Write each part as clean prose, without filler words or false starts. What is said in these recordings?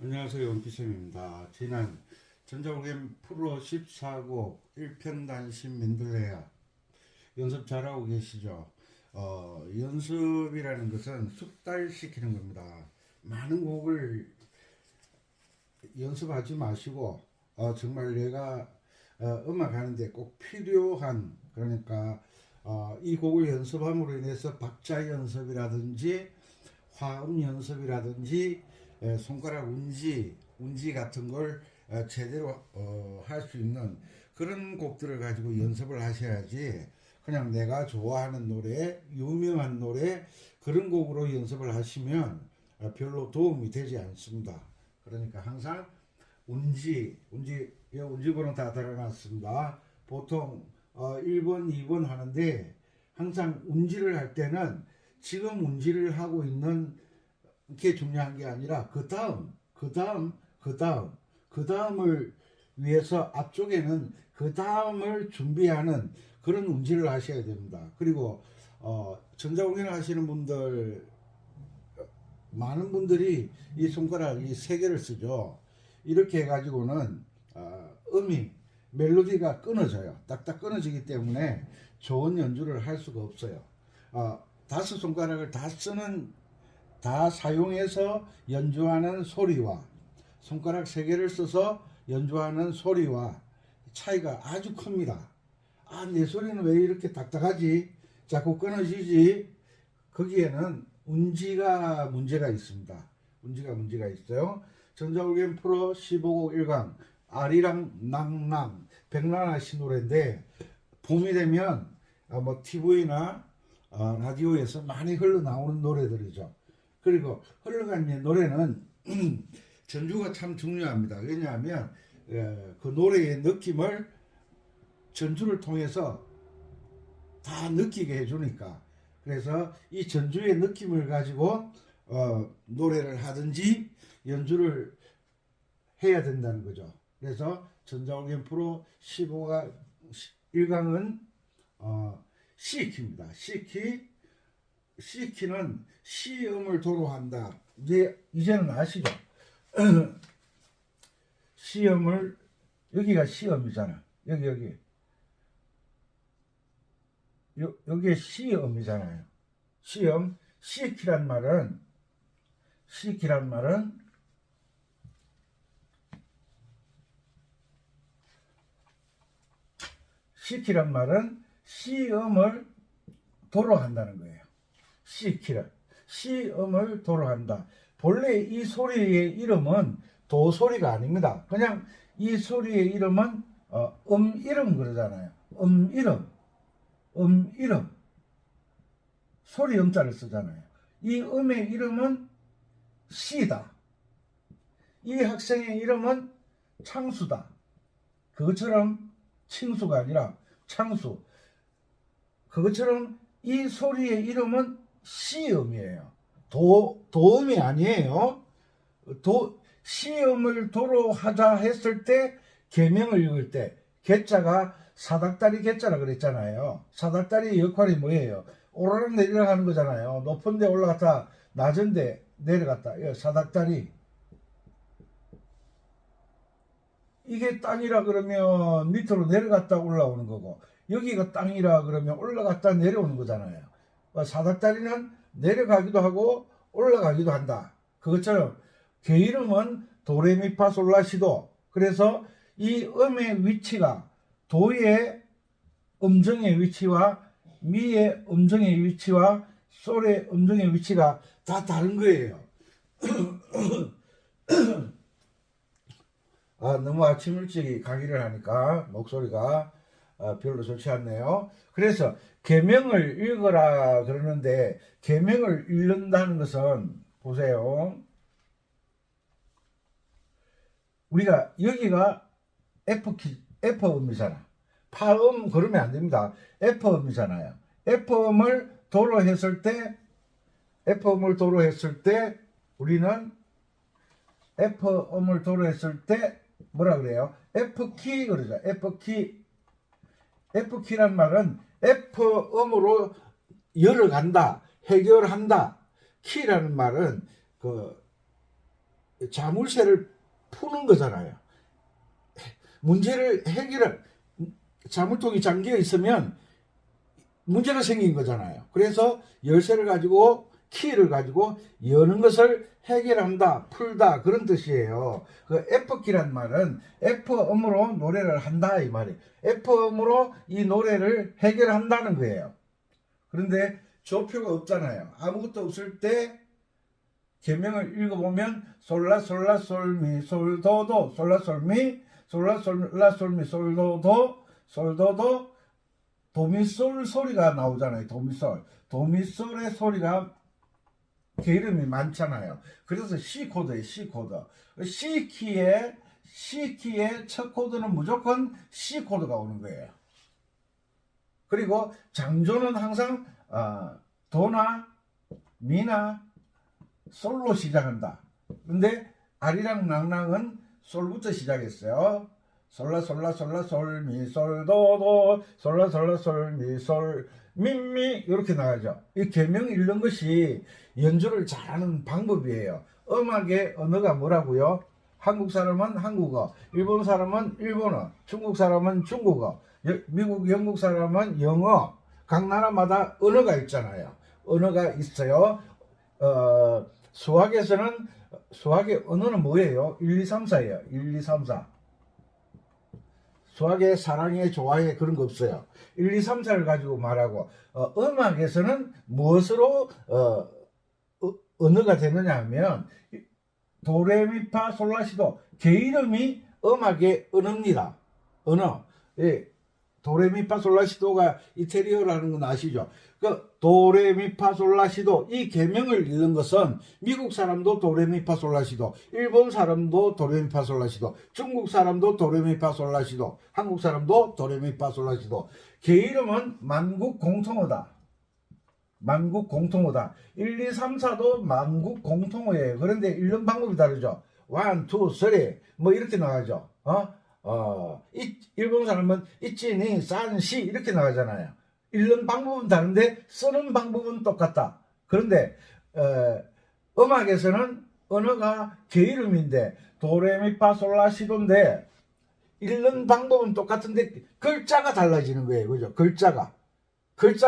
안녕하세요. 원기쌤입니다. 지난 전자오겜 프로 14곡 1편단심 민들레야 연습 잘하고 계시죠? 연습이라는 것은 숙달시키는 겁니다. 많은 곡을 연습하지 마시고 정말 내가 음악 하는데 꼭 필요한, 그러니까 이 곡을 연습함으로 인해서 박자 연습이라든지 화음 연습이라든지 손가락 운지 같은 걸 제대로 할 수 있는 그런 곡들을 가지고 연습을 하셔야지, 그냥 내가 좋아하는 노래, 유명한 노래 그런 곡으로 연습을 하시면 별로 도움이 되지 않습니다. 그러니까 항상 운지번호 다 달아놨습니다. 보통 1번, 2번 하는데 항상 운지를 할 때는 지금 운지를 하고 있는 게 중요한 게 아니라 그 다음을 위해서 앞쪽에는 그 다음을 준비하는 그런 운지를 하셔야 됩니다. 그리고 전자공연을 하시는 분들, 많은 분들이 이 손가락 이 세 개를 쓰죠. 이렇게 해가지고는 음이 멜로디가 끊어져요. 딱딱 끊어지기 때문에 좋은 연주를 할 수가 없어요. 다섯 손가락을 다 사용해서 연주하는 소리와 손가락 세 개를 써서 연주하는 소리와 차이가 아주 큽니다. 내 소리는 왜 이렇게 딱딱하지? 자꾸 끊어지지? 거기에는 운지가 문제가 있습니다. 운지가 문제가 있어요. 전자올겐 프로 15곡 1강 아리랑 낭낭 백란아 씨 노래인데, 봄이 되면 TV나 라디오에서 많이 흘러나오는 노래들이죠. 그리고 흘러간 노래는 전주가 참 중요합니다. 왜냐하면 그 노래의 느낌을 전주를 통해서 다 느끼게 해주니까. 그래서 이 전주의 느낌을 가지고 노래를 하든지 연주를 해야 된다는 거죠. 그래서 전자올겐 프로 15가 1강은 C키입니다. C키는 C음을 도로한다. 이제는 아시죠? C음을, 여기가 C음이잖아. 여기에 C음이잖아요. C음, C키란 말은 C음을 도로한다는 거예요. C음을 도로한다. 본래 이 소리의 이름은 도소리가 아닙니다. 그냥 이 소리의 이름은 이름 그러잖아요. 이름. 소리 음자를 쓰잖아요. 이 음의 이름은 C다. 이 학생의 이름은 창수다. 그것처럼 칭수가 아니라 창수. 그것처럼 이 소리의 이름은 C음이에요. 도음이 아니에요. C음을 도로하자 했을 때, 계명을 읽을 때 개자가 사닥다리 개자라 그랬잖아요. 사닥다리의 역할이 뭐예요? 오르락 내리락 하는 거잖아요. 높은 데 올라갔다 낮은 데 내려갔다. 사닥다리. 이게 땅이라 그러면 밑으로 내려갔다 올라오는 거고, 여기가 땅이라 그러면 올라갔다 내려오는 거잖아요. 사닥다리는 내려가기도 하고 올라가기도 한다. 그것처럼 개 이름은 도레미파솔라시도. 그래서 이 음의 위치가 도의 음정의 위치와 미의 음정의 위치와 솔의 음정의 위치가 다 다른 거예요. 너무 아침 일찍 강의를 하니까 목소리가 별로 좋지 않네요. 그래서 계명을 읽어라 그러는데, 계명을 읽는다는 것은 보세요. 우리가 여기가 F음이잖아. 파음 그러면 안 됩니다. F음이잖아요. F음을 도로 했을 때 우리는 F음을 도로 했을 때 뭐라 그래요? F키 그러죠. F키란 말은 F음으로 열어간다, 해결한다. 키라는 말은 자물쇠를 푸는 거잖아요. 문제를 해결할, 자물통이 잠겨 있으면 문제가 생긴 거잖아요. 그래서 열쇠를 가지고 키를 가지고 여는 것을 해결한다, 풀다, 그런 뜻이에요. 그 F키란 말은 F음으로 노래를 한다 이 말이에요. F음으로 이 노래를 해결한다는 거예요. 그런데 조표가 없잖아요. 아무것도 없을 때 계명을 읽어보면 솔라솔라솔미 솔도도 솔라솔미 솔라솔라솔미 솔도도 솔도도 도미솔 소리가 나오잖아요. 도미솔의 소리가 게으름이 많잖아요. 그래서 C 코드예요. C 코드. C키의 첫 코드는 무조건 C 코드가 오는 거예요. 그리고 장조는 항상 도나 미나 솔로 시작한다. 근데 아리랑 낭랑은 솔부터 시작했어요. 솔라솔라솔라솔미 솔도도 솔라솔라솔미 솔 미미 이렇게 나가죠. 이 계명 읽는 것이 연주를 잘하는 방법이에요. 음악의 언어가 뭐라고요? 한국 사람은 한국어, 일본 사람은 일본어, 중국 사람은 중국어, 미국, 영국 사람은 영어. 각 나라마다 언어가 있잖아요. 언어가 있어요. 수학에서는 수학의 언어는 뭐예요? 1, 2, 3, 4예요. 1, 2, 3, 4. 수학에 사랑에 좋아해 그런 거 없어요. 1, 2, 3, 4를 가지고 말하고 음악에서는 무엇으로 언어가 되느냐 하면 도레미파 솔라시도 계이름이 음악의 언어입니다. 언어. 예. 도레미파 솔라시도가 이태리어라는 건 아시죠? 그 도레미파 솔라시도 이 계명을 읽는 것은 미국 사람도 도레미파 솔라시도, 일본 사람도 도레미파 솔라시도, 중국 사람도 도레미파 솔라시도, 한국 사람도 도레미파 솔라시도. 계이름은 만국 공통어다. 만국 공통어다. 1, 2, 3, 4도 만국 공통어예요. 그런데 읽는 방법이 다르죠. 1, 2, 3 뭐 이렇게 나가죠. 일본 사람은 이치니 산시 이렇게 나가잖아요. 읽는 방법은 다른데 쓰는 방법은 똑같다. 그런데 음악에서는 언어가 계이름인데 도레미파솔라시도인데 읽는 방법은 똑같은데 글자가 달라지는 거예요. 그죠? 글자가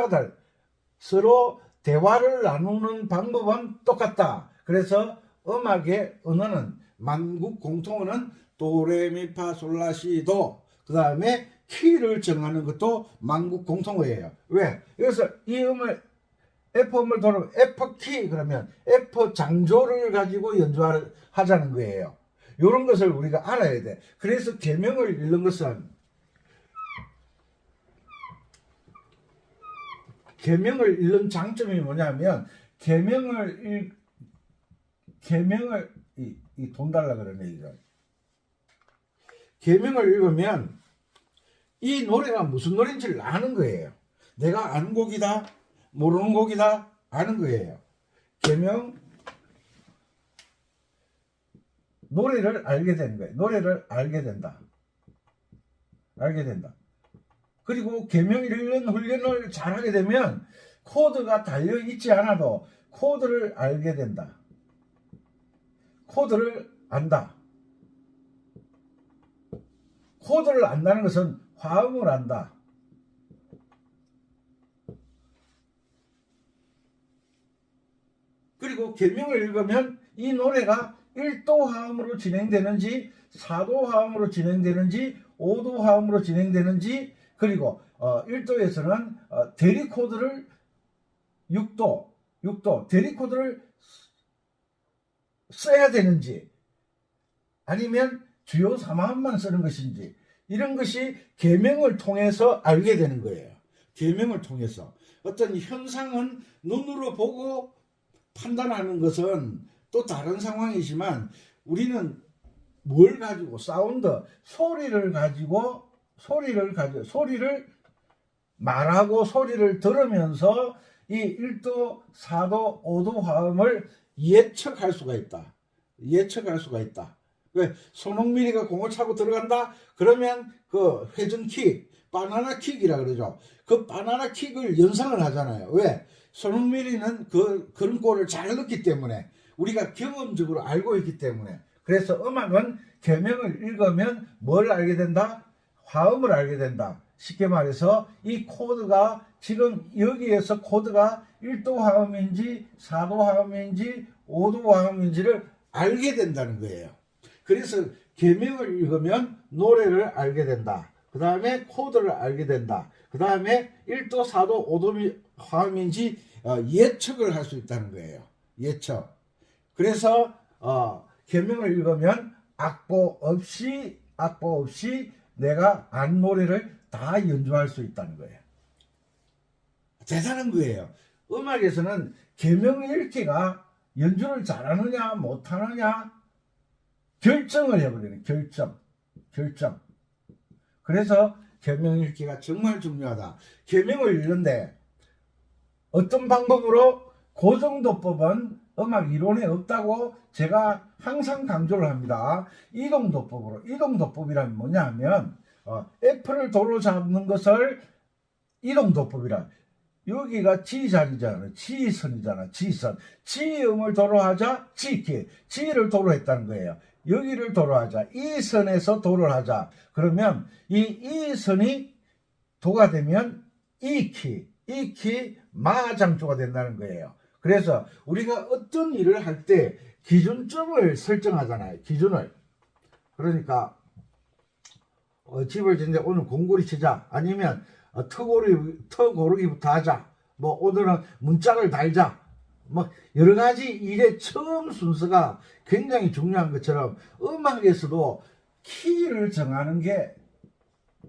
달라. 서로 대화를 나누는 방법은 똑같다. 그래서 음악의 언어는 만국 공통어는 도레미파솔라시도, 그 다음에 키를 정하는 것도 만국 공통어예요. 왜? 그래서 이 음을 F음을 돌아보면 F키 그러면 F 장조를 가지고 연주하자는 거예요. 이런 것을 우리가 알아야 돼. 그래서 계명을 읽는 것은 계명을 읽는 장점이 뭐냐면 계명을 이 돈 달라 그러네 이거. 계명을 읽으면 이 노래가 무슨 노래인지를 아는 거예요. 내가 아는 곡이다, 모르는 곡이다, 아는 거예요. 계명, 노래를 알게 되는 거예요. 노래를 알게 된다. 그리고 계명 읽는 훈련을 잘하게 되면 코드가 달려있지 않아도 코드를 알게 된다. 코드를 안다. 코드를 안다는 것은 화음을 안다. 그리고 계명을 읽으면 이 노래가 1도 화음으로 진행되는지 4도 화음으로 진행되는지 5도 화음으로 진행되는지, 그리고 1도에서는 대리 코드를 6도 대리 코드를 써야 되는지 아니면 주요 3화음만 쓰는 것인지, 이런 것이 계명을 통해서 알게 되는 거예요. 계명을 통해서. 어떤 현상은 눈으로 보고 판단하는 것은 또 다른 상황이지만 우리는 뭘 가지고 사운드, 소리를 말하고 소리를 들으면서 이 1도, 4도, 5도 화음을 예측할 수가 있다. 왜? 손흥민이가 공을 차고 들어간다? 그러면 그 회전킥, 바나나 킥이라 그러죠. 그 바나나 킥을 연상을 하잖아요. 왜? 손흥민이는 그런 골을 잘 넣기 때문에 우리가 경험적으로 알고 있기 때문에. 그래서 음악은 계명을 읽으면 뭘 알게 된다? 화음을 알게 된다. 쉽게 말해서 이 코드가 지금 여기에서 코드가 1도 화음인지 4도 화음인지 5도 화음인지를 알게 된다는 거예요. 그래서 계명을 읽으면 노래를 알게 된다. 그 다음에 코드를 알게 된다. 그 다음에 1도, 4도, 5도 화음인지 예측을 할 수 있다는 거예요. 예측. 그래서 계명을 읽으면 악보 없이 내가 안 노래를 다 연주할 수 있다는 거예요. 대단한 거예요. 음악에서는 계명 읽기가 연주를 잘하느냐 못하느냐 결정을 해버리는 결정. 그래서 계명 읽기가 정말 중요하다. 계명을 읽는데 어떤 방법으로 고정도법은 음악 이론에 없다고 제가 항상 강조를 합니다. 이동도법으로. 이동도법이란 뭐냐 하면 F를 도로 잡는 것을 이동도법이라. 여기가 G자리잖아. G선이잖아. G선. G음을 도로 하자. G키. G를 도로 했다는 거예요. 여기를 도로 하자. 이 선에서 도를 하자. 그러면 이 선이 도가 되면 이 키 마장조가 된다는 거예요. 그래서 우리가 어떤 일을 할 때 기준점을 설정하잖아요. 기준을. 그러니까 집을 짓는데 오늘 공구리 치자. 아니면 터고르기부터 하자. 뭐 오늘은 문짝을 달자. 뭐 여러 가지 일의 처음 순서가 굉장히 중요한 것처럼 음악에서도 키를 정하는 게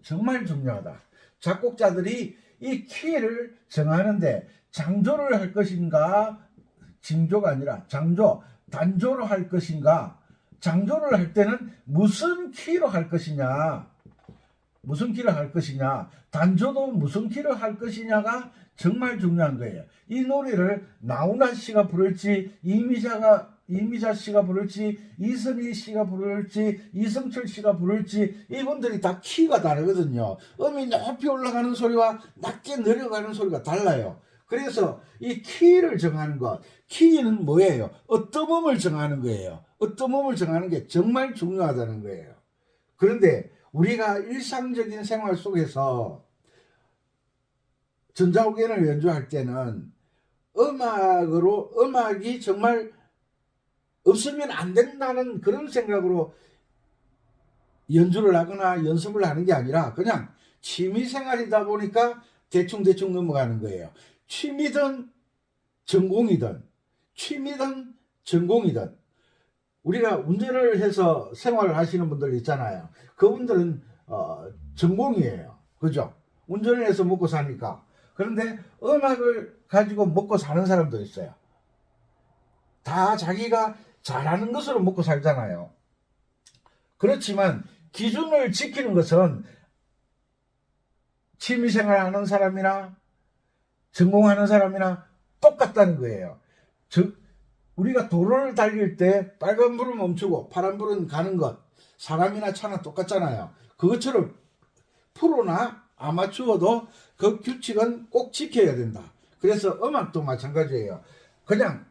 정말 중요하다. 작곡자들이 이 키를 정하는데 장조를 할 것인가, 징조가 아니라 장조, 단조로 할 것인가, 장조를 할 때는 무슨 키로 할 것이냐, 단조도 무슨 키로 할 것이냐가 정말 중요한 거예요. 이 노래를 나훈아 씨가 부를지, 이미자 씨가 부를지, 이선희 씨가 부를지, 이성철 씨가 부를지, 이분들이 다 키가 다르거든요. 음이 높이 올라가는 소리와 낮게 내려가는 소리가 달라요. 그래서 이 키를 정하는 것, 키는 뭐예요? 어떤 음을 정하는 거예요. 어떤 음을 정하는 게 정말 중요하다는 거예요. 그런데 우리가 일상적인 생활 속에서 전자오겐을 연주할 때는 음악이 정말 없으면 안 된다는 그런 생각으로 연주를 하거나 연습을 하는 게 아니라 그냥 취미생활이다 보니까 대충 넘어가는 거예요. 취미든 전공이든 우리가 운전을 해서 생활을 하시는 분들 있잖아요. 그분들은 전공이에요. 그죠? 운전을 해서 먹고 사니까. 그런데 음악을 가지고 먹고 사는 사람도 있어요. 다 자기가 잘하는 것으로 먹고 살잖아요. 그렇지만 기준을 지키는 것은 취미생활 하는 사람이나 전공하는 사람이나 똑같다는 거예요. 즉 우리가 도로를 달릴 때 빨간불은 멈추고 파란불은 가는 것, 사람이나 차나 똑같잖아요. 그것처럼 프로나 아마추어도 그 규칙은 꼭 지켜야 된다. 그래서 음악도 마찬가지예요. 그냥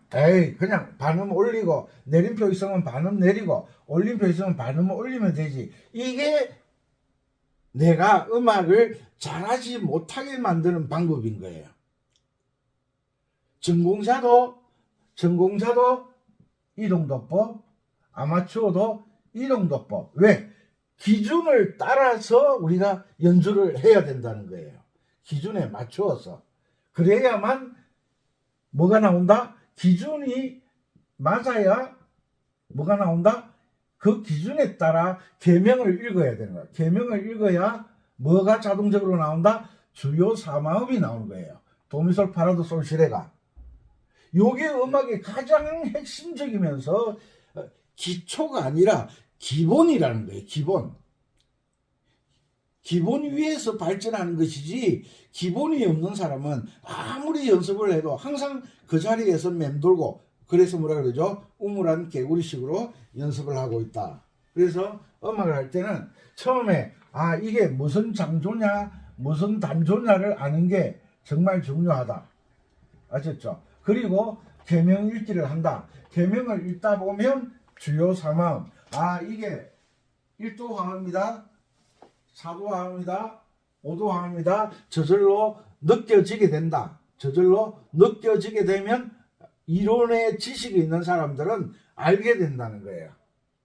반음 올리고 내림표 있으면 반음 내리고 올림표 있으면 반음 올리면 되지. 이게 내가 음악을 잘하지 못하게 만드는 방법인 거예요. 전공자도 이동도법, 아마추어도 이동도법. 왜? 기준을 따라서 우리가 연주를 해야 된다는 거예요. 기준에 맞추어서. 그래야만 뭐가 나온다? 기준이 맞아야 뭐가 나온다? 그 기준에 따라 계명을 읽어야 되는 거야. 계명을 읽어야 뭐가 자동적으로 나온다? 주요 4마음이 나오는 거예요. 도미솔 파라도 솔 시레가. 요게 음악의 가장 핵심적이면서 기초가 아니라 기본이라는 거예요. 기본 위에서 발전하는 것이지 기본이 없는 사람은 아무리 연습을 해도 항상 그 자리에서 맴돌고 그래서 뭐라 그러죠? 우물안 개구리식으로 연습을 하고 있다. 그래서 음악을 할 때는 처음에 이게 무슨 장조냐 무슨 단조냐를 아는 게 정말 중요하다. 아셨죠? 그리고 계명 읽기를 한다. 계명을 읽다 보면 주요 사마음, 이게 1도 화음이다, 4도 화음이다, 5도 화음이다, 저절로 느껴지게 된다. 저절로 느껴지게 되면 이론의 지식이 있는 사람들은 알게 된다는 거예요.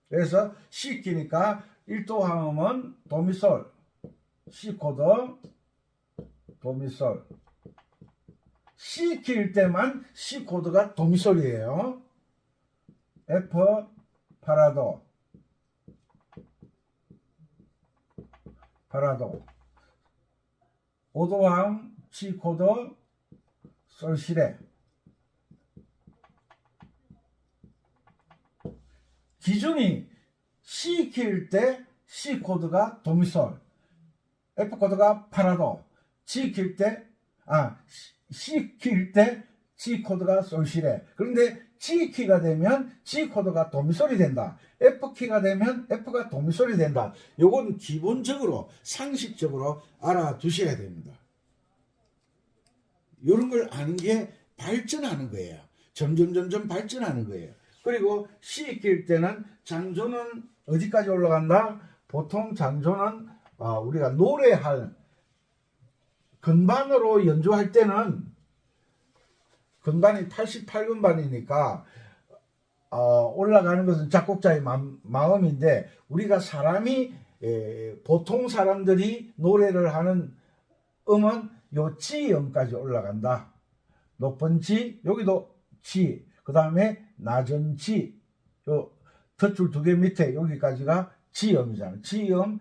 그래서 시키니까 1도 화음은 도미솔, C코드, 도미솔. 시킬 때만 C코드가 도미솔이에요. F 파라도, 오도함 G코드 솔시레. 기준이 C킬 때 C코드가 도미솔, F코드가 파라도, C킬 때 C코드가 솔시레. 그런데 G키가 되면 G코드가 도미솔이 된다. F키가 되면 F가 도미솔이 된다. 요건 기본적으로 상식적으로 알아두셔야 됩니다. 이런 걸 아는 게 발전하는 거예요. 점점 발전하는 거예요. 그리고 C킬 때는 장조는 어디까지 올라간다? 보통 장조는 우리가 노래할 건반으로 연주할 때는 건반이 88건반이니까 올라가는 것은 작곡자의 마음인데, 우리가 보통 사람들이 노래를 하는 음은 요 G음까지 올라간다. 높은 G, 여기도 G, 그 다음에 낮은 G, 요 덧줄 2개 밑에 여기까지가 G음이잖아요. G음,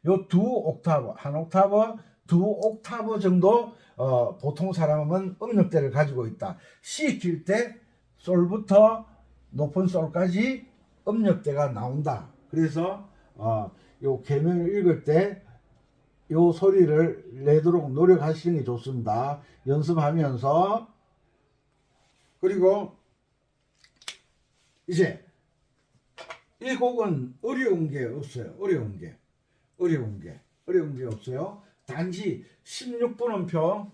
요 2옥타브, 한 옥타브, 2옥타브 정도 보통 사람은 음역대를 가지고 있다. C킬 때 솔부터 높은 솔까지 음역대가 나온다. 그래서 요 계명을 읽을 때 요 소리를 내도록 노력하시는 게 좋습니다. 연습하면서. 그리고 이제 이 곡은 어려운 게 없어요. 어려운 게 없어요. 단지 16분음표,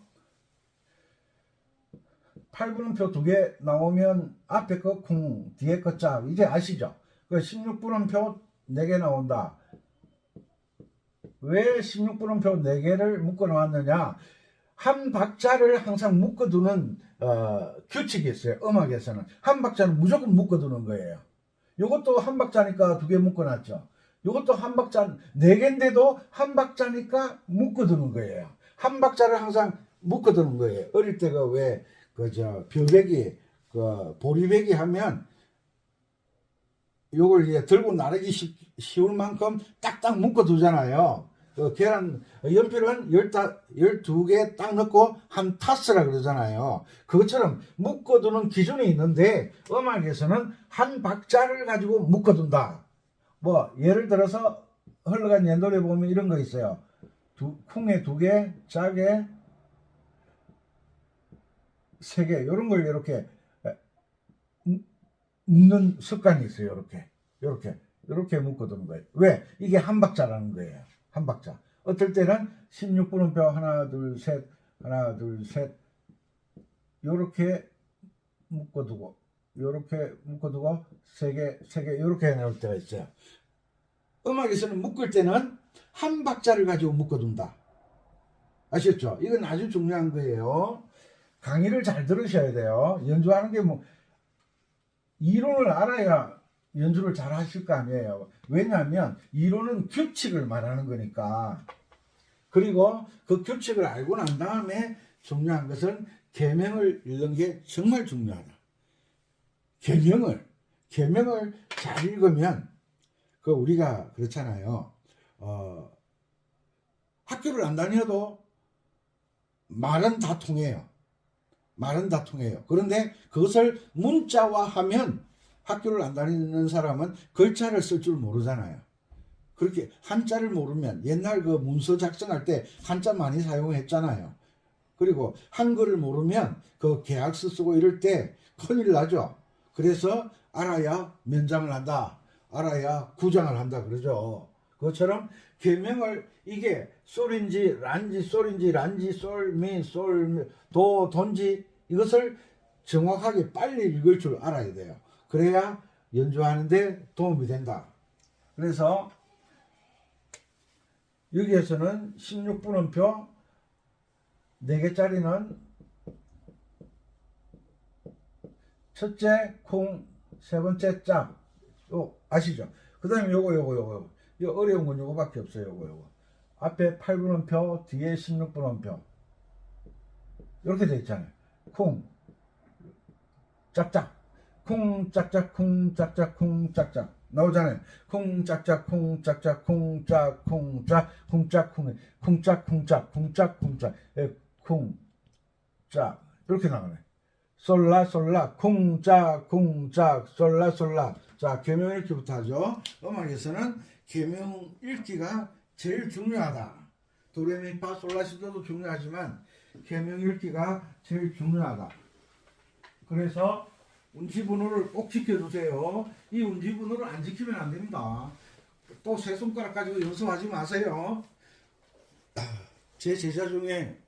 8분음표 2개 나오면 앞에 거 쿵, 뒤에 거 짝, 이제 아시죠? 그 16분음표 4개 나온다. 왜 16분음표 4개를 묶어 놓았느냐? 한 박자를 항상 묶어두는 규칙이 있어요. 음악에서는 한 박자는 무조건 묶어두는 거예요. 이것도 한 박자니까 2개 묶어놨죠. 이것도 한 박자, 4개인데도 한 박자니까 묶어두는 거예요. 한 박자를 항상 묶어두는 거예요. 어릴 때가 왜 벼베기, 보리배기 하면 요걸 이제 들고 나르기 쉬울 만큼 딱딱 묶어두잖아요. 계란, 연필은 12개 딱 넣고 한 타스라 그러잖아요. 그것처럼 묶어두는 기준이 있는데, 음악에서는 한 박자를 가지고 묶어둔다. 예를 들어서 흘러간 옛노래 보면 이런 거 있어요. 쿵에 2개, 짝에 3개, 이런 걸 이렇게 묶는 습관이 있어요. 이렇게 묶어두는 거예요. 왜? 이게 한 박자라는 거예요. 한 박자. 어떨 때는 16분음표 하나 둘 셋 요렇게 묶어두고 3개 요렇게 해놓을 때가 있어요. 음악에서는 묶을 때는 한 박자를 가지고 묶어둔다. 아셨죠? 이건 아주 중요한 거예요. 강의를 잘 들으셔야 돼요. 연주하는 게 이론을 알아야 연주를 잘 하실 거 아니에요. 왜냐하면 이론은 규칙을 말하는 거니까. 그리고 그 규칙을 알고 난 다음에 중요한 것은 계명을 읽는 게 정말 중요하다. 계명을 잘 읽으면 우리가 그렇잖아요. 학교를 안 다녀도 말은 다 통해요. 그런데 그것을 문자화하면, 학교를 안 다니는 사람은 글자를 쓸 줄 모르잖아요. 그렇게 한자를 모르면, 옛날 문서 작성할 때 한자 많이 사용했잖아요. 그리고 한글을 모르면 계약서 쓰고 이럴 때 큰일 나죠. 그래서 알아야 면장을 한다, 알아야 구장을 한다 그러죠. 그것처럼 계명을, 이게 솔인지 란지, 솔인지 란지, 솔, 미, 솔, 도, 돈지, 이것을 정확하게 빨리 읽을 줄 알아야 돼요. 그래야 연주하는데 도움이 된다. 그래서 여기에서는 16분음표 4개짜리는 첫째 콩, 세 번째 짝. 아시죠? 그 다음에 요거. 이거 어려운 건 요거밖에 없어요. 요거. 앞에 8분음표, 뒤에 16분음표. 이렇게 되어 있잖아요. 콩, 짝짝. 콩, 짝짝, 콩, 짝짝, 콩, 짝짝. 나오잖아요. 콩, 짝짝, 콩, 짝짝, 콩, 짝, 콩, 짝, 콩, 짝, 콩, 콩, 짝, 콩, 짝, 콩, 짝, 콩, 짝, 콩, 짝. 이렇게 나가네. 솔라, 솔라, 콩, 짝, 콩, 짝, 솔라, 솔라. 자, 계명 읽기부터 하죠. 음악에서는 계명 읽기가 제일 중요하다. 도레미파 솔라시도도 중요하지만 계명 읽기가 제일 중요하다. 그래서 운치번호를 꼭 지켜주세요. 이 운치번호를 안 지키면 안 됩니다. 또 세 손가락 가지고 연습하지 마세요. 제 제자 중에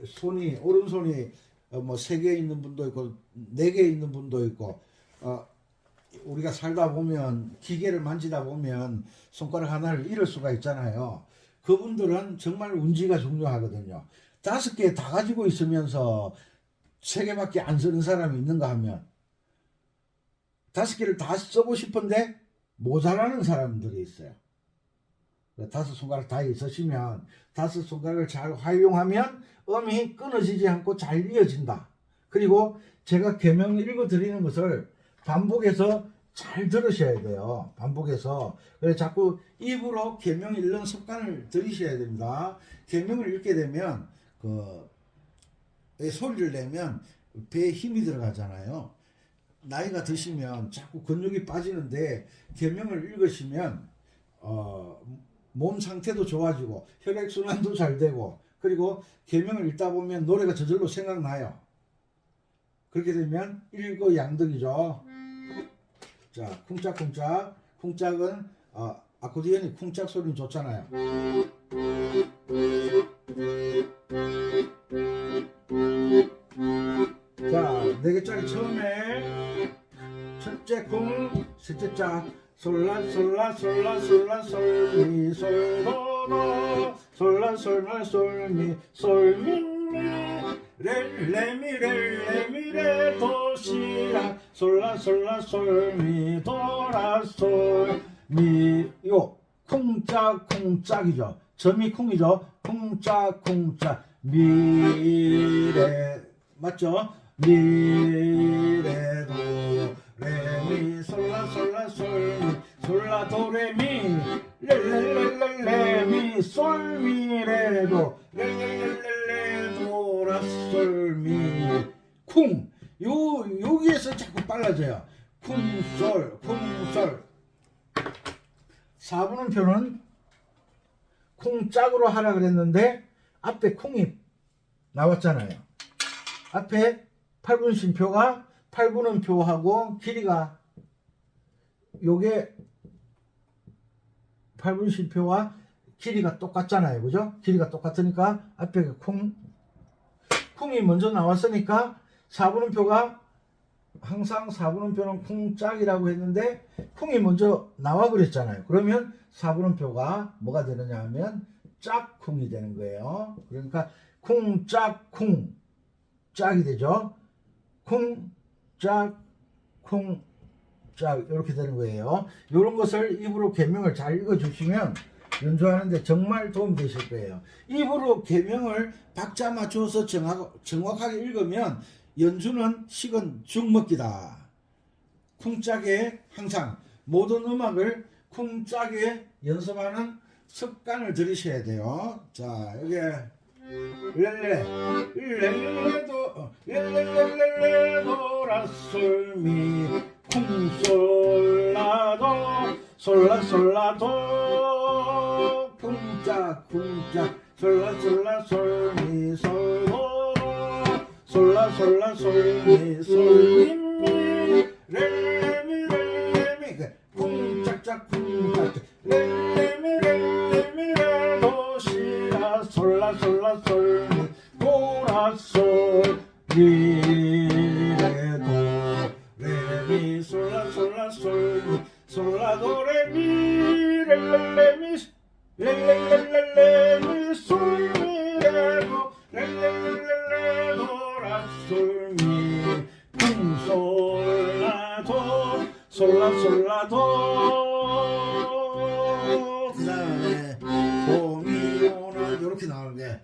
손이 오른손이 뭐 3개 있는 분도 있고 4개 있는 분도 있고 우리가 살다 보면 기계를 만지다 보면 손가락 하나를 잃을 수가 있잖아요. 그분들은 정말 운지가 중요하거든요. 5개 다 가지고 있으면서 3개밖에 안 쓰는 사람이 있는가 하면 5개를 다 쓰고 싶은데 모자라는 사람들이 있어요. 5손가락 다 있으시면 5손가락을 잘 활용하면 음이 끊어지지 않고 잘 이어진다. 그리고 제가 계명 읽어드리는 것을 반복해서 잘 들으셔야 돼요. 반복해서. 그래서 자꾸 입으로 계명 읽는 습관을 들이셔야 됩니다. 계명을 읽게 되면 소리를 내면 배에 힘이 들어가잖아요. 나이가 드시면 자꾸 근육이 빠지는데 계명을 읽으시면 몸 상태도 좋아지고 혈액순환도 잘 되고 그리고 계명을 읽다 보면 노래가 저절로 생각나요. 그렇게 되면 일거양득이죠. 자, 쿵짝쿵짝. 쿵짝은 아코디언이 쿵짝 소리는 좋잖아요. 자, 4개짜리 처음에 첫째 콩, 셋째 짝. 솔라 솔라 솔라 솔라 솔미 솔도도 솔라 솔라 솔미 솔미미 렐레미 렐레미 레도시라 솔라 솔라 솔미 도라 솔미. 이거 콩짝 콩짝이죠. 점이 콩이죠. 콩짝 콩짝 미레 맞죠? 미레도 레미 솔라 솔라 솔미 솔라 도레미 렐렐렐렐레미 솔미레도 렐렐렐렐레도 라솔미 쿵. 여기에서 자꾸 빨라져요. 쿵솔 쿵솔. 4분음표는 쿵짝으로 하라 그랬는데 앞에 콩이 나왔잖아요. 앞에 8분음표가 8분음표하고 길이가 요게 8분음표와 길이가 똑같잖아요. 그죠? 길이가 똑같으니까 앞에 콩이 먼저 나왔으니까 4분음표가 항상 4분음표는 콩짝이라고 했는데 콩이 먼저 나와 그랬잖아요. 그러면 4분음표가 뭐가 되느냐 하면 짝콩이 되는 거예요. 그러니까 콩짝 콩짝이 되죠. 콩짝 콩짝 이렇게 되는 거예요. 이런 것을 입으로 계명을 잘 읽어주시면 연주하는데 정말 도움 되실 거예요. 입으로 계명을 박자 맞춰서 정확하게 읽으면 연주는 식은 죽먹기다. 쿵짝에 항상 모든 음악을 쿵짝에 연습하는 습관을 들이셔야 돼요. 자, 여기 렐레도 라솔미 쿵솔라도 솔라솔라도 쿵짝 솔라솔라 솔미 솔도 솔라솔라 솔미 솔미미 렐레미 쿵짝짝 쿵짝짝 렐레미 레도 시라 솔라 솔라 솔 도라 솔 미레 도 레미 솔라 솔라 솔 솔라 도 레미 레레레미 레레레레미 솔 미레 도 레레레레 도라 솔 미 솔라 도 솔라 솔라 도 그다음에 도미오는 이렇게 나오는 게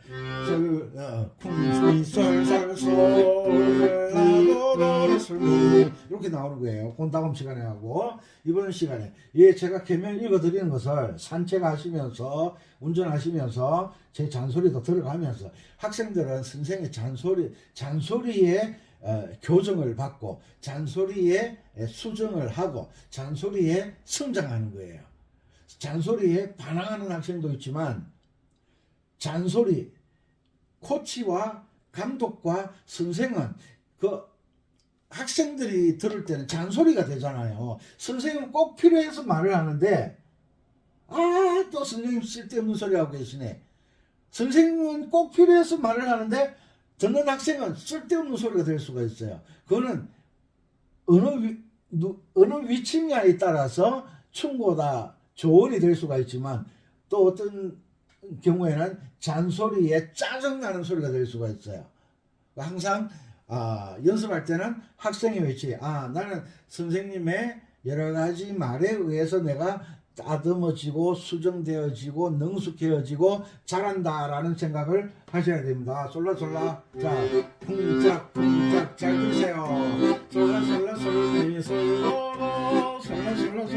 쿵솔솔솔라도도솔미 이렇게 나오는 거예요. 그 다음 시간에 하고 이번 시간에 제가 계명 읽어드리는 것을 산책하시면서 운전하시면서 제 잔소리도 들어가면서 학생들은 선생의 잔소리에 교정을 받고 잔소리에 수정을 하고 잔소리에 성장하는 거예요. 잔소리에 반항하는 학생도 있지만 잔소리 코치와 감독과 선생은 그 학생들이 들을 때는 잔소리가 되잖아요. 선생님은 꼭 필요해서 말을 하는데 또 선생님 쓸데없는 소리 하고 계시네. 선생님은 꼭 필요해서 말을 하는데 듣는 학생은 쓸데없는 소리가 될 수가 있어요. 그거는 어느 위치냐에 따라서 충고다 조언이 될 수가 있지만 또 어떤 경우에는 잔소리에 짜증나는 소리가 될 수가 있어요. 항상 연습할 때는 학생의 위치 나는 선생님의 여러 가지 말에 의해서 내가 다듬어지고 수정되어지고 능숙해지고 잘한다라는 생각을 하셔야 됩니다. 솔라솔라 자 쿵짝쿵짝 잘 들으세요. 솔라솔라 솔미 솔로 솔라솔라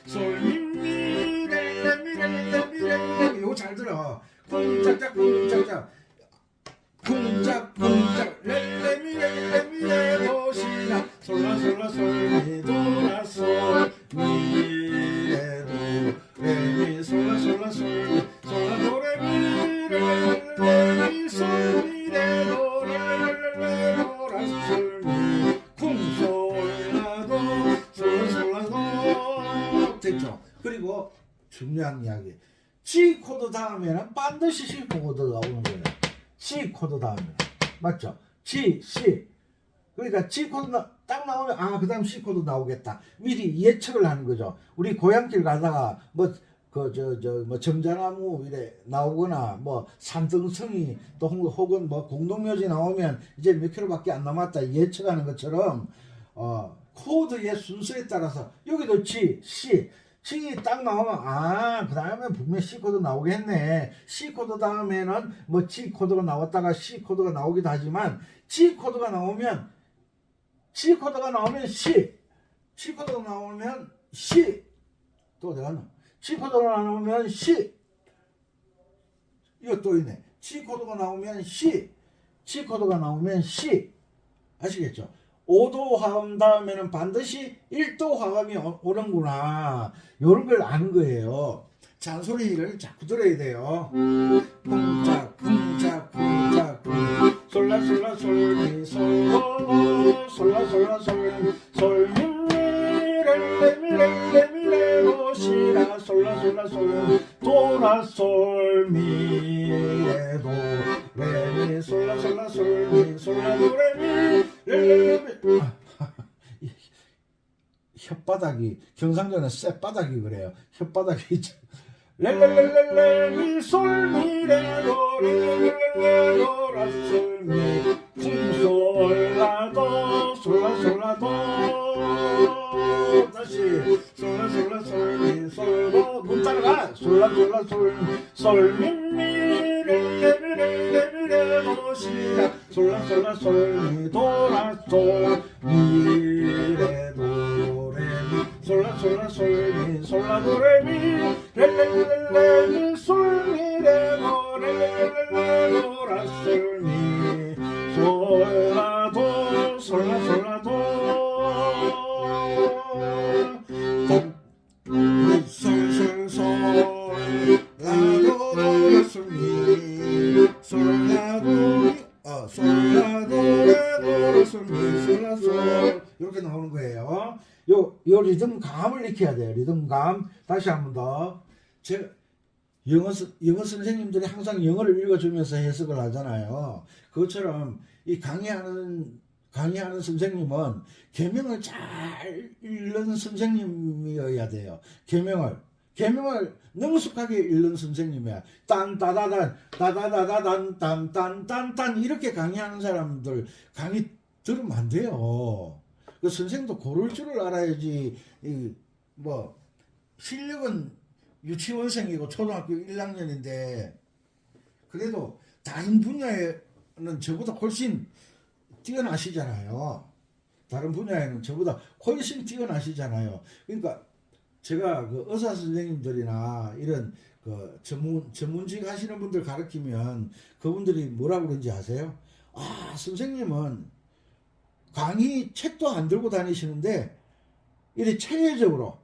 솔미 레미레미레미레 이거 잘 들어. 쿵짝짝 쿵짝짝 쿵짝쿵짝 레미레미레미레 도시락 솔라솔라 솔미 도라솔 미레도 레미 솔라솔라 솔미 솔라도 레미 레미 솔미레도 레레레레 라솔미 쿵솔라도 솔라솔라도 됐죠. 그리고 중요한 이야기 G 코드 다음에는 반드시 C 코드가 오는 거예요. C 코드 다음에 맞죠? G, C 그러니까 G 코드 딱 나오면 그 다음 C 코드 나오겠다. 미리 예측을 하는 거죠. 우리 고향길 가다가 뭐 점자나무 이래 나오거나 뭐 산등성이 또 혹은 뭐 공동묘지 나오면 이제 몇 킬로밖에 안 남았다 예측하는 것처럼 코드의 순서에 따라서 여기도 G, C 딱 나오면 그 다음에 분명 C 코드 나오겠네. C 코드 다음에는 뭐 G 코드가 나왔다가 C 코드가 나오기도 하지만 G 코드가 나오면 C 코드가 나오면 C 또 내가 C 코드가 나오면 C 이거 또 있네. C 코드가 나오면 C 코드가 나오면 C 아시겠죠? 5도 화음 다음에는 반드시 1도 화음이 오는구나. 이런 걸 아는 거예요. 잔소리를 자꾸 들어야 돼요. 쿵짝 쿵짝 쿵짝 솔라 솔라 솔미 솔로 솔라 솔라 솔미 레미레미레 도시라 솔라 솔라 솔 도라 솔미레도 레미 솔라 솔라 솔미 솔라 도 레미 레레레미 혓바닥이 경상도는 쌔바닥이 그래요. 혓바닥이 레레레레미 솔미레도 레레레레도 라솔미 쿵솔라도 솔라솔라도 다시 솔라솔라 솔미 솔도 눈 따라가 솔라솔라 솔미미 레레레레레레도 시작 솔라솔라 솔미 도라솔 미레도 레미 솔라솔라 솔미 솔라도 레미 레레레레미 솔미레도 레레레레도 라솔미 솔라도 솔라솔라도 솔솔솔 라도 솔미 솔라도 솔라도 레도 솔미 솔라솔 이렇게 나오는 거예요. 요 리듬감을 익혀야 돼요. 리듬감 다시 한 번 더. 제가 영어 선생님들이 항상 영어를 읽어주면서 해석을 하잖아요. 그것처럼 이 강의하는 선생님은 계명을 잘 읽는 선생님이어야 돼요. 계명을 능숙하게 읽는 선생님이야. 딴따다단 따다다다단 딴딴딴딴 이렇게 강의하는 사람들 강의 들으면 안 돼요. 그 선생도 고를 줄을 알아야지. 뭐 실력은 유치원생이고 초등학교 1학년인데 그래도 다른 분야에는 저보다 훨씬 뛰어나시잖아요. 다른 분야에는 저보다 훨씬 뛰어나시잖아요. 그러니까 제가 그 의사 선생님들이나 이런 그 전문직 하시는 분들 가르치면 그분들이 뭐라고 그러는지 아세요? 아, 선생님은 강의 책도 안 들고 다니시는데 이렇게 체계적으로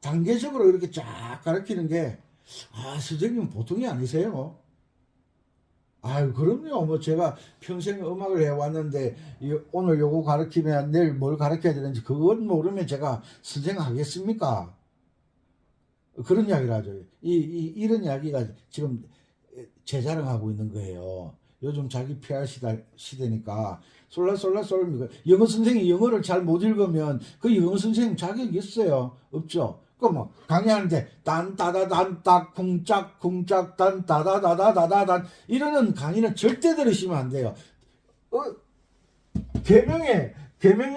단계적으로 이렇게 쫙 가르치는 게, 아, 선생님 보통이 아니세요. 아유, 그럼요. 뭐 제가 평생 음악을 해왔는데 오늘 요거 가르치면 내일 뭘 가르쳐야 되는지 그건 모르면 제가 선생 하겠습니까? 그런 이야기를 하죠. 이런 이야기가 지금 재자랑하고 있는 거예요. 요즘 자기 PR 시대니까 솔라솔라솔 영어 선생이 영어를 잘 못 읽으면 그 영어 선생 자격이 있어요? 없죠. 그 뭐 강의하는데 딴따다단 딱 쿵짝 쿵짝 딴 따다다다다단 이러는 강의는 절대 들으시면 안 돼요. 계명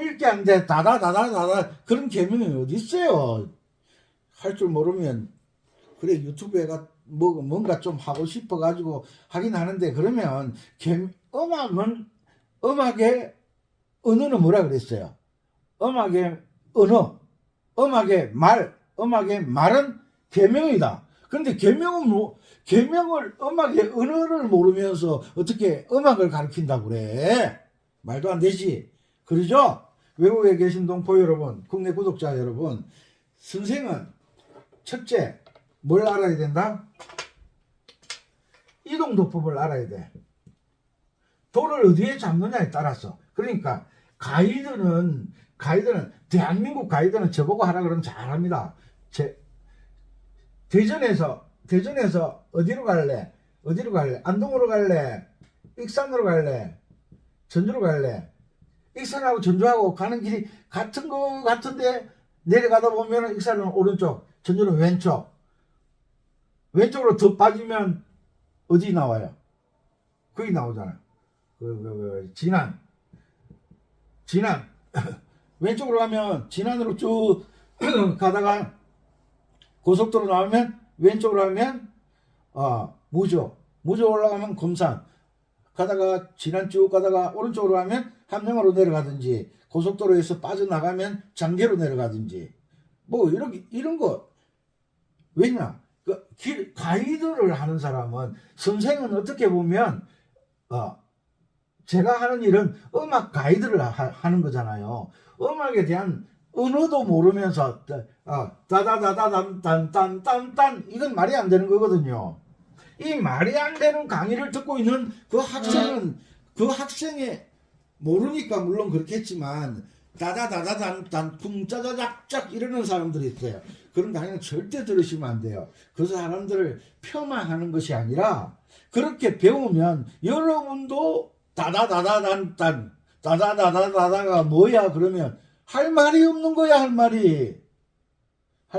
읽기 안 돼. 다다다다다다 그런 계명이 어디 있어요? 할 줄 모르면 그래 유튜브에가 뭔가 좀 하고 싶어 가지고 하긴 하는데 그러면 음악의 언어는 뭐라 그랬어요? 음악의 언어, 음악의 말은 계명이다. 그런데 계명을 음악의 언어를 모르면서 어떻게 음악을 가르친다고 그래? 말도 안 되지. 그러죠? 외국에 계신 동포 여러분, 국내 구독자 여러분, 선생은 첫째 뭘 알아야 된다? 이동도법을 알아야 돼. 돌을 어디에 잡느냐에 따라서. 그러니까 가이드는 대한민국 가이드는 저보고 하라 그러면 잘합니다. 대전에서 어디로 갈래? 안동으로 갈래? 익산으로 갈래? 전주로 갈래? 익산하고 전주하고 가는 길이 같은 거 같은데 내려가다 보면 익산은 오른쪽, 전주는 왼쪽으로 더 빠지면 어디 나와요? 거기 나오잖아요. 진안 왼쪽으로 가면 진안으로 쭉 가다가 고속도로 나오면 왼쪽으로 가면 무조 올라가면 금산 가다가 진안 쭉 가다가 오른쪽으로 가면 함령으로 내려가든지 고속도로에서 빠져나가면 장계로 내려가든지 뭐 이런 거. 왜냐 가이드를 하는 사람은 선생은 어떻게 보면 제가 하는 일은 음악 가이드를 하는 거잖아요. 음악에 대한 언어도 모르면서 따다다다단딴딴딴 이건 말이 안 되는 거거든요. 이 말이 안 되는 강의를 듣고 있는 그 학생의 모르니까 물론 그렇겠지만 다다다다단 쿵짜자작짝 이러는 사람들이 있어요. 그런 강의는 절대 들으시면 안 돼요. 그 사람들을 폄하하는 것이 아니라 그렇게 배우면 여러분도 다다다다단딴 다다다다다가 뭐야 그러면 할 말이 없는 거야. 할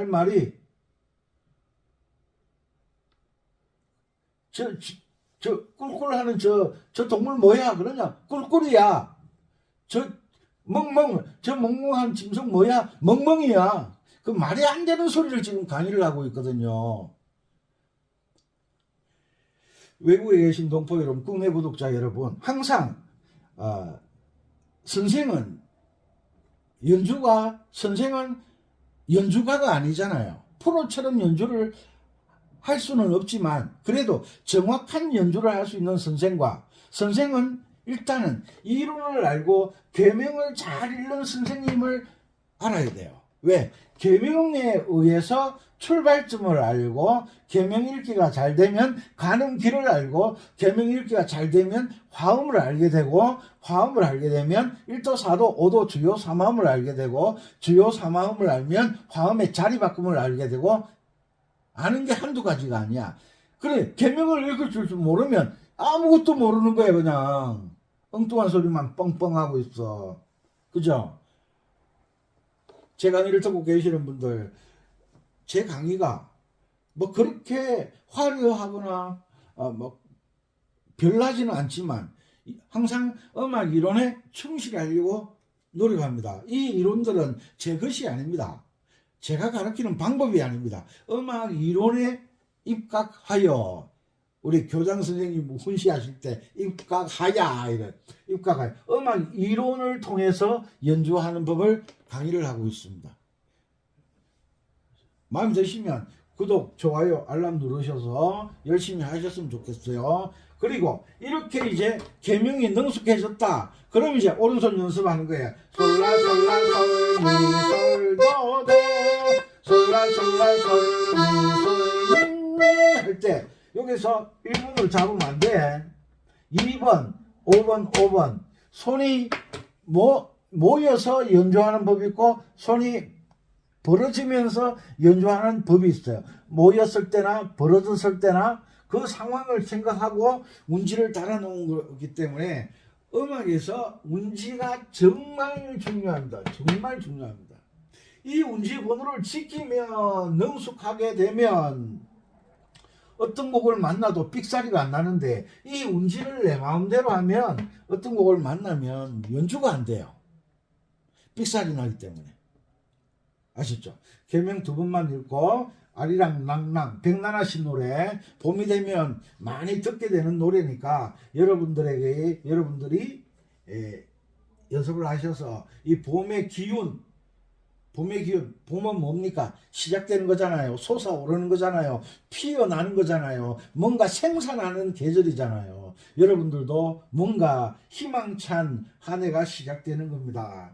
말이 저 꿀꿀하는 저 동물 뭐야 그러냐 꿀꿀이야. 저 멍멍한 짐승 뭐야 멍멍이야. 그 말이 안 되는 소리를 지금 강의를 하고 있거든요. 외국에 계신 동포 여러분, 국내 구독자 여러분, 항상 선생은 연주가가 아니잖아요. 프로처럼 연주를 할 수는 없지만 그래도 정확한 연주를 할 수 있는 선생은 일단은 이론을 알고 계명을 잘 읽는 선생님을 알아야 돼요. 왜? 계명에 의해서 출발점을 알고 계명 읽기가 잘 되면 가는 길을 알고 계명 읽기가 잘 되면 화음을 알게 되고 화음을 알게 되면 1도 4도 5도 주요 3화음을 알게 되고 주요 3화음을 알면 화음의 자리 바꿈을 알게 되고 아는 게 한두 가지가 아니야. 그래, 계명을 읽을 줄 모르면 아무것도 모르는 거야, 그냥. 엉뚱한 소리만 뻥뻥하고 있어. 그죠? 제 강의를 듣고 계시는 분들, 제 강의가 뭐 그렇게 화려하거나, 뭐, 별나지는 않지만, 항상 음악 이론에 충실하려고 노력합니다. 이 이론들은 제 것이 아닙니다. 제가 가르치는 방법이 아닙니다. 음악 이론에 입각하여, 우리 교장 선생님 훈시하실 때 입각하야, 이래. 입각하여. 음악 이론을 통해서 연주하는 법을 강의를 하고 있습니다. 마음에 드시면 구독, 좋아요, 알람 누르셔서 열심히 하셨으면 좋겠어요. 그리고 이렇게 이제 계명이 능숙해졌다. 그럼 이제 오른손 연습하는 거예요. 솔라 솔라 솔미 솔도도 솔라 솔라 솔미 솔미 할 때 여기서 1번을 잡으면 안 돼. 2번, 5번, 5번 손이 모여서 연주하는 법이 있고 손이 벌어지면서 연주하는 법이 있어요. 모였을 때나 벌어졌을 때나 그 상황을 생각하고 운지를 달아놓은 거기 때문에 음악에서 운지가 정말 중요합니다. 정말 중요합니다. 이 운지 번호를 지키면, 능숙하게 되면 어떤 곡을 만나도 삑사리가 안 나는데, 이 운지를 내 마음대로 하면 어떤 곡을 만나면 연주가 안 돼요. 삑사리 나기 때문에. 아셨죠? 계명 2번만 읽고 아리랑 낭낭 백나나 씨 노래, 봄이 되면 많이 듣게 되는 노래니까 여러분들이 연습을 하셔서 이 봄의 기운, 봄은 뭡니까? 시작되는 거잖아요. 솟아오르는 거잖아요. 피어나는 거잖아요. 뭔가 생산하는 계절이잖아요. 여러분들도 뭔가 희망찬 한 해가 시작되는 겁니다.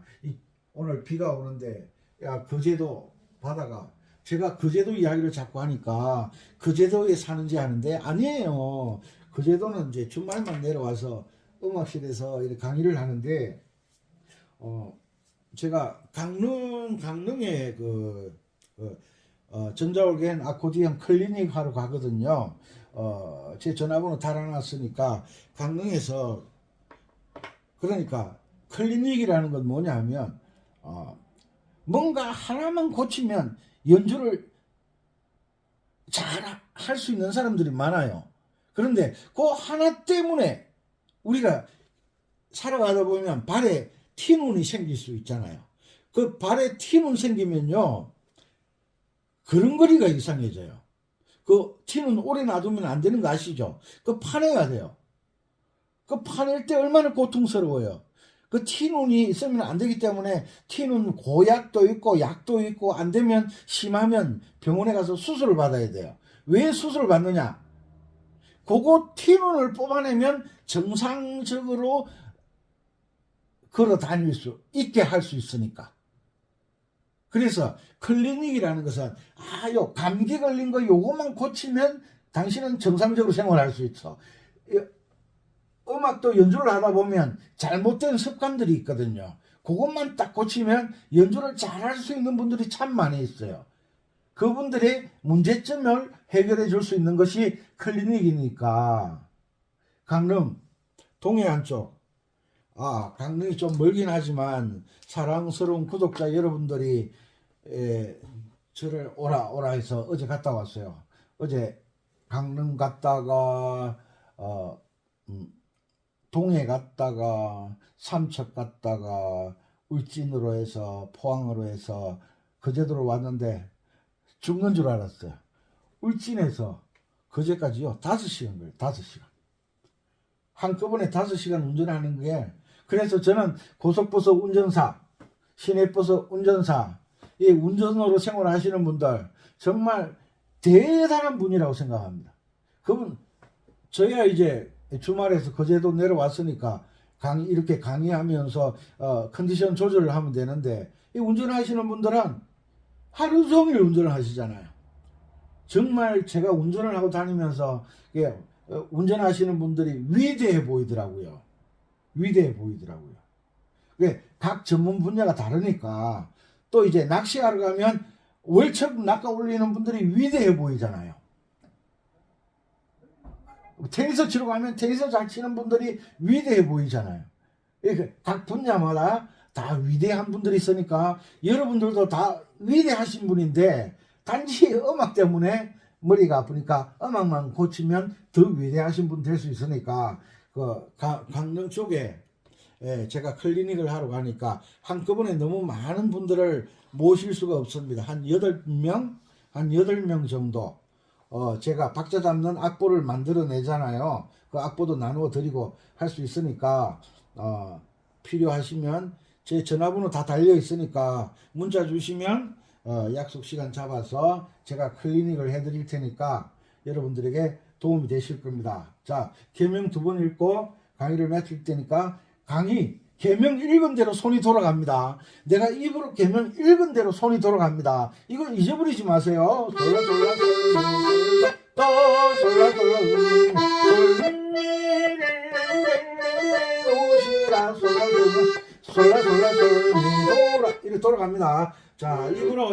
오늘 비가 오는데, 야, 거제도 바다가, 제가 거제도 이야기를 자꾸 하니까 거제도에 사는지 아는데 아니에요. 거제도는 이제 주말만 내려와서 음악실에서 이렇게 강의를 하는데, 제가 강릉에 전자올겐 아코디언 클리닉 하러 가거든요. 제 전화번호 달아놨으니까 강릉에서, 그러니까 클리닉이라는 건 뭐냐면 뭔가 하나만 고치면 연주를 잘 할 수 있는 사람들이 많아요. 그런데 그 하나 때문에 우리가 살아가다 보면 발에 티눈이 생길 수 있잖아요. 그 발에 티눈 생기면요, 걸음걸이가 이상해져요. 그 티눈 오래 놔두면 안 되는 거 아시죠? 그 파내야 돼요. 그 파낼 때 얼마나 고통스러워요. 그 티눈이 있으면 안 되기 때문에 티눈 고약도 있고 약도 있고, 안 되면 심하면 병원에 가서 수술을 받아야 돼요. 왜 수술을 받느냐? 그거 티눈을 뽑아내면 정상적으로 걸어 다닐 수 있게 할 수 있으니까. 그래서 클리닉이라는 것은 요 감기 걸린 거 요것만 고치면 당신은 정상적으로 생활할 수 있어. 음악도 연주를 하다 보면 잘못된 습관들이 있거든요. 그것만 딱 고치면 연주를 잘할 수 있는 분들이 참 많이 있어요. 그분들의 문제점을 해결해 줄 수 있는 것이 클리닉이니까. 강릉 동해안 쪽, 강릉이 좀 멀긴 하지만 사랑스러운 구독자 여러분들이 저를 오라 해서 어제 갔다 왔어요. 어제 강릉 갔다가 동해 갔다가 삼척 갔다가 울진으로 해서 포항으로 해서 거제도로 왔는데 죽는 줄 알았어요. 울진에서 거제까지요 5시간 걸려요. 5시간. 한꺼번에 5시간 운전하는 게, 그래서 저는 고속버스 운전사, 시내버스 운전사, 이 운전으로 생활하시는 분들 정말 대단한 분이라고 생각합니다. 그분, 저희야 이제 주말에서 거제도 내려왔으니까 이렇게 강의하면서 컨디션 조절을 하면 되는데, 이 운전하시는 분들은 하루 종일 운전을 하시잖아요. 정말 제가 운전을 하고 다니면서 운전하시는 분들이 위대해 보이더라고요. 위대해 보이더라고요. 각 전문 분야가 다르니까. 또 이제 낚시하러 가면 월척 낚아 올리는 분들이 위대해 보이잖아요. 테니스 치러 가면 테니스 잘 치는 분들이 위대해 보이잖아요. 이렇게 각 분야마다 다 위대한 분들이 있으니까 여러분들도 다 위대하신 분인데 단지 음악 때문에 머리가 아프니까 음악만 고치면 더 위대하신 분 될 수 있으니까 그 강릉 쪽에 제가 클리닉을 하러 가니까 한꺼번에 너무 많은 분들을 모실 수가 없습니다. 한 8명 정도 제가 박자 잡는 악보를 만들어내잖아요. 그 악보도 나누어 드리고 할 수 있으니까 필요하시면 제 전화번호 다 달려 있으니까 문자 주시면 약속 시간 잡아서 제가 클리닉을 해드릴 테니까 여러분들에게 도움이 되실 겁니다. 자, 계명 2번 읽고 강의를 마칠 테니까 계명 읽은 대로 손이 돌아갑니다. 내가 입으로 계명 읽은 대로 손이 돌아갑니다. 이걸 잊어버리지 마세요. 솔라 솔라 솔라 솔라 솔라 솔라 이렇게 돌아갑니다. 자, 입으로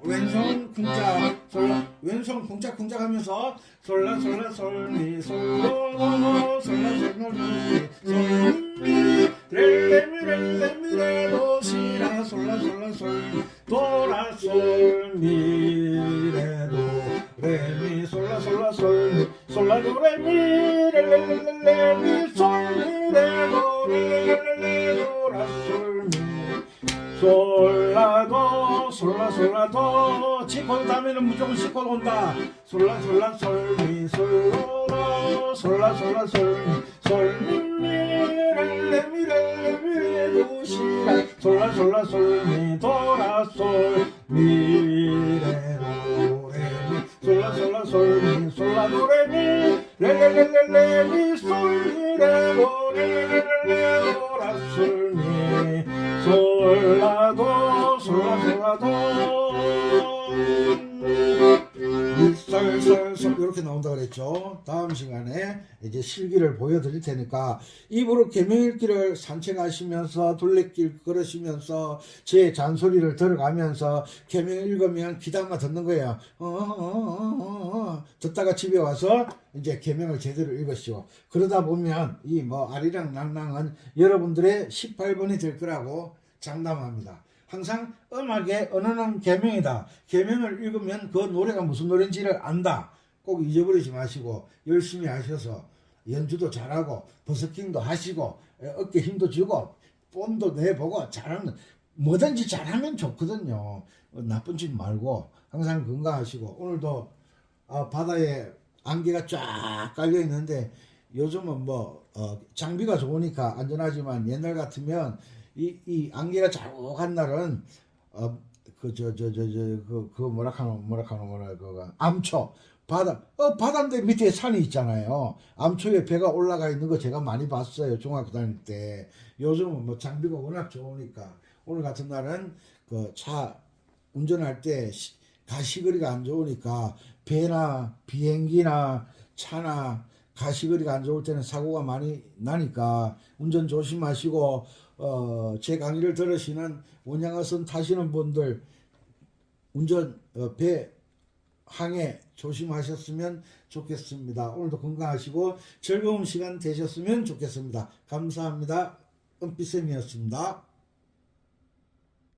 왼손 쿵짝 솔라 왼손 쿵짝 하면서 솔라 솔라 솔미 솔로 솔라 솔라 솔미 레레미레레미레 시라 솔라 솔라 솔미 도라 솔미레도 레미 솔라 솔라 솔미 솔라도 레미 레레레레미 솔미레도 레레레레도라 솔미 솔라도 솔라도 치코도 다음에는 무조건 치코도 온다. 솔라 솔라 솔미 솔로 솔라 솔라 솔미 솔미 레미레미레 도시라 솔라 솔라 솔미 도라 솔미 레도 레미 솔라 솔라 솔미 솔라도 레미 레레레레미 솔미 레도 레레레레도라 솔미 솔라도 솔솔솔 이렇게 나온다 그랬죠. 다음 시간에 이제 실기를 보여드릴 테니까 입으로 계명읽기를 산책하시면서 둘레길 걸으시면서 제 잔소리를 들어가면서 계명 읽으면 귀담아 듣는 거예요. 듣다가 집에 와서 이제 계명을 제대로 읽으시오. 그러다 보면 이 아리랑낭랑은 여러분들의 18번이 될 거라고 장담합니다. 항상 음악의 언어는 계명이다. 계명을 읽으면 그 노래가 무슨 노래인지를 안다. 꼭 잊어버리지 마시고 열심히 하셔서 연주도 잘하고 버스킹도 하시고 어깨 힘도 주고 뽐도 내보고 잘하면 뭐든지 잘하면 좋거든요. 나쁜 짓 말고 항상 건강하시고 오늘도 바다에 안개가 쫙 깔려 있는데 요즘은 장비가 좋으니까 안전하지만 옛날 같으면 이 안개가 자욱한 날은 암초 바다인데 밑에 산이 있잖아요. 암초에 배가 올라가 있는 거 제가 많이 봤어요. 중학교 다닐 때. 요즘은 장비가 워낙 좋으니까 오늘 같은 날은 그 차 운전할 때 가시거리가 안 좋으니까 배나 비행기나 차나 가시거리가 안 좋을 때는 사고가 많이 나니까 운전 조심하시고 제 강의를 들으시는 원양어선 타시는 분들 운전 배 항해 조심하셨으면 좋겠습니다. 오늘도 건강하시고 즐거운 시간 되셨으면 좋겠습니다. 감사합니다. 은빛쌤이었습니다.